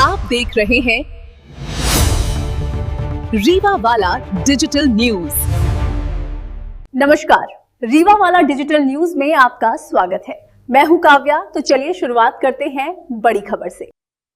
आप देख रहे हैं रीवा वाला डिजिटल न्यूज। नमस्कार, रीवा वाला डिजिटल न्यूज में आपका स्वागत है। मैं हूं काव्या। तो चलिए शुरुआत करते हैं बड़ी खबर से।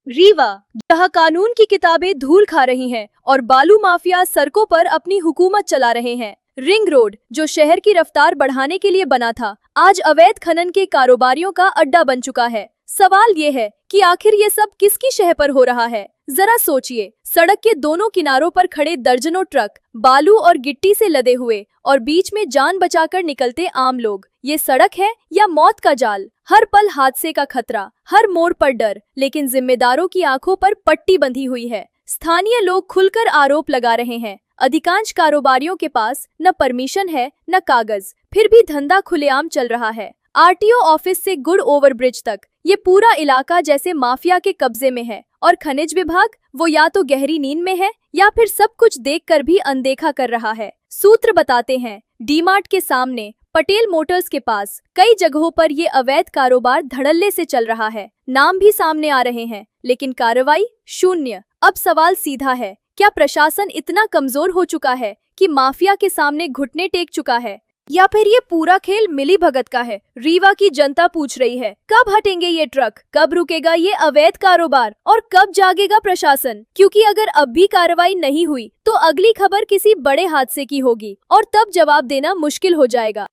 रीवा, जहां कानून की किताबें धूल खा रही हैं और बालू माफिया सड़कों पर अपनी हुकूमत चला रहे हैं। रिंग रोड, जो शहर की रफ्तार बढ़ाने के लिए बना था, आज अवैध खनन के कारोबारियों का अड्डा बन चुका है। सवाल ये है कि आखिर ये सब किसकी शह पर हो रहा है? जरा सोचिए, सड़क के दोनों किनारों पर खड़े दर्जनों ट्रक बालू और गिट्टी से लदे हुए और बीच में जान बचाकर निकलते आम लोग। ये सड़क है या मौत का जाल? हर पल हादसे का खतरा, हर मोड़ पर डर, लेकिन जिम्मेदारों की आंखों पर पट्टी बंधी हुई है। स्थानीय लोग खुलकर आरोप लगा रहे हैं। अधिकांश कारोबारियों के पास न परमिशन है न कागज, फिर भी धंधा खुलेआम चल रहा है। आरटीओ ऑफिस से गुड़ ओवर ब्रिज तक ये पूरा इलाका जैसे माफिया के कब्जे में है और खनिज विभाग, वो या तो गहरी नींद में है या फिर सब कुछ देखकर भी अनदेखा कर रहा है। सूत्र बताते हैं, डी-मार्ट के सामने, पटेल मोटर्स के पास कई जगहों पर ये अवैध कारोबार धड़ल्ले से चल रहा है। नाम भी सामने आ रहे हैं, लेकिन कार्रवाई शून्य। अब सवाल सीधा है, क्या प्रशासन इतना कमजोर हो चुका है कि माफिया के सामने घुटने टेक चुका है, या फिर ये पूरा खेल मिली भगत का है? रीवा की जनता पूछ रही है, कब हटेंगे ये ट्रक, कब रुकेगा ये अवैध कारोबार और कब जागेगा प्रशासन? क्योंकि अगर अब भी कार्रवाई नहीं हुई तो अगली खबर किसी बड़े हादसे की होगी और तब जवाब देना मुश्किल हो जाएगा।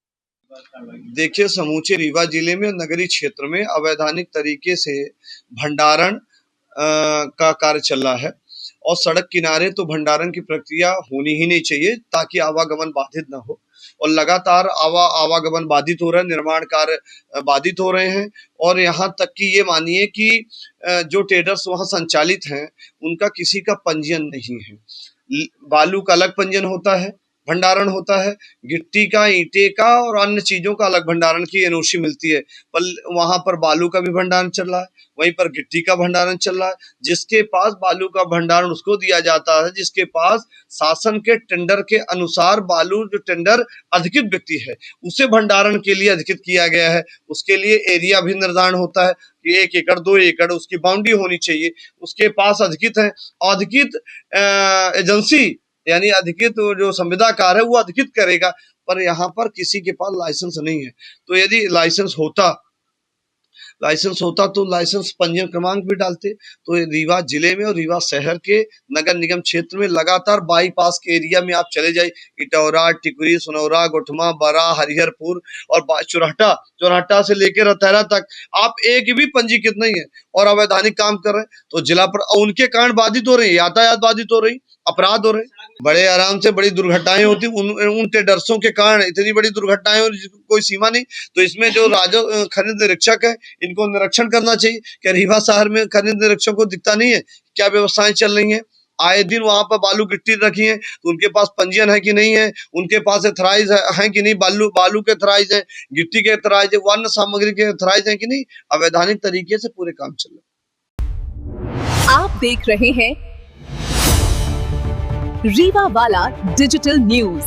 देखिए, समूचे रीवा जिले में नगरीय क्षेत्र में अवैधानिक तरीके से भंडारण का कार्य चल रहा है और सड़क किनारे तो भंडारण की प्रक्रिया होनी ही नहीं चाहिए ताकि आवागमन बाधित न हो, और लगातार आवागमन बाधित हो रहा है, निर्माण कार्य बाधित हो रहे हैं। और यहाँ तक कि ये मानिए कि जो ट्रेडर्स वहाँ संचालित हैं उनका किसी का पंजीयन नहीं है। बालू का अलग पंजीयन होता है, भंडारण होता है, गिट्टी का, ईंटे का और अन्य चीजों का अलग भंडारण की एनओसी मिलती है। पर वहां पर बालू का भी भंडारण चल रहा है, वहीं पर गिट्टी का भंडारण चल रहा है। जिसके पास बालू का भंडारण उसको दिया जाता है जिसके पास शासन के टेंडर के अनुसार बालू, जो टेंडर अधिकृत व्यक्ति है, उसे भंडारण के लिए अधिकृत किया गया है। उसके लिए एरिया भी निर्धारण होता है कि 1 एकड़ 2 एकड़ उसकी बाउंड्री होनी चाहिए। उसके पास अधिकृत है, अधिकृत एजेंसी यानी अधिकृत जो संविदाकार है वो अधिकृत करेगा। पर यहाँ पर किसी के पास लाइसेंस नहीं है। तो यदि लाइसेंस होता तो लाइसेंस पंजीयन क्रमांक भी डालते। तो रीवा जिले में और रीवा शहर के नगर निगम क्षेत्र में लगातार बाईपास के एरिया में आप चले जाए, इटौरा, टिकुरी, सोनौरा, गोठमा, बरा, हरिहरपुर और चौराहा से लेकर रतहरा तक आप एक भी पंजीकृत नहीं है और अवैधानिक काम कर रहे हैं। तो जिला पर उनके कारण बाधित हो रही है, यातायात बाधित हो रही, अपराध हो रहे, बड़े आराम से बड़ी दुर्घटनाएं होती। उन ट्रेडर्सों के कारण इतनी बड़ी दुर्घटनाएं और कोई सीमा नहीं। तो इसमें जो खनिज निरीक्षक है, इनको निरीक्षण करना चाहिए। क्या रीवा शहर में खनिज निरीक्षक को दिखता नहीं है क्या व्यवस्थाएं चल रही हैं? आए दिन वहां पर बालू गिट्टी रखी है, तो उनके पास पंजीयन है कि नहीं है, उनके पास एथराइज है कि नहीं, बालू के एथराइज है, गिट्टी के एथराइज है, वन्य सामग्री के एथराइज है कि नहीं। अवैधानिक तरीके से पूरे काम चल रहे। आप देख रहे हैं रीवा वाला डिजिटल न्यूज।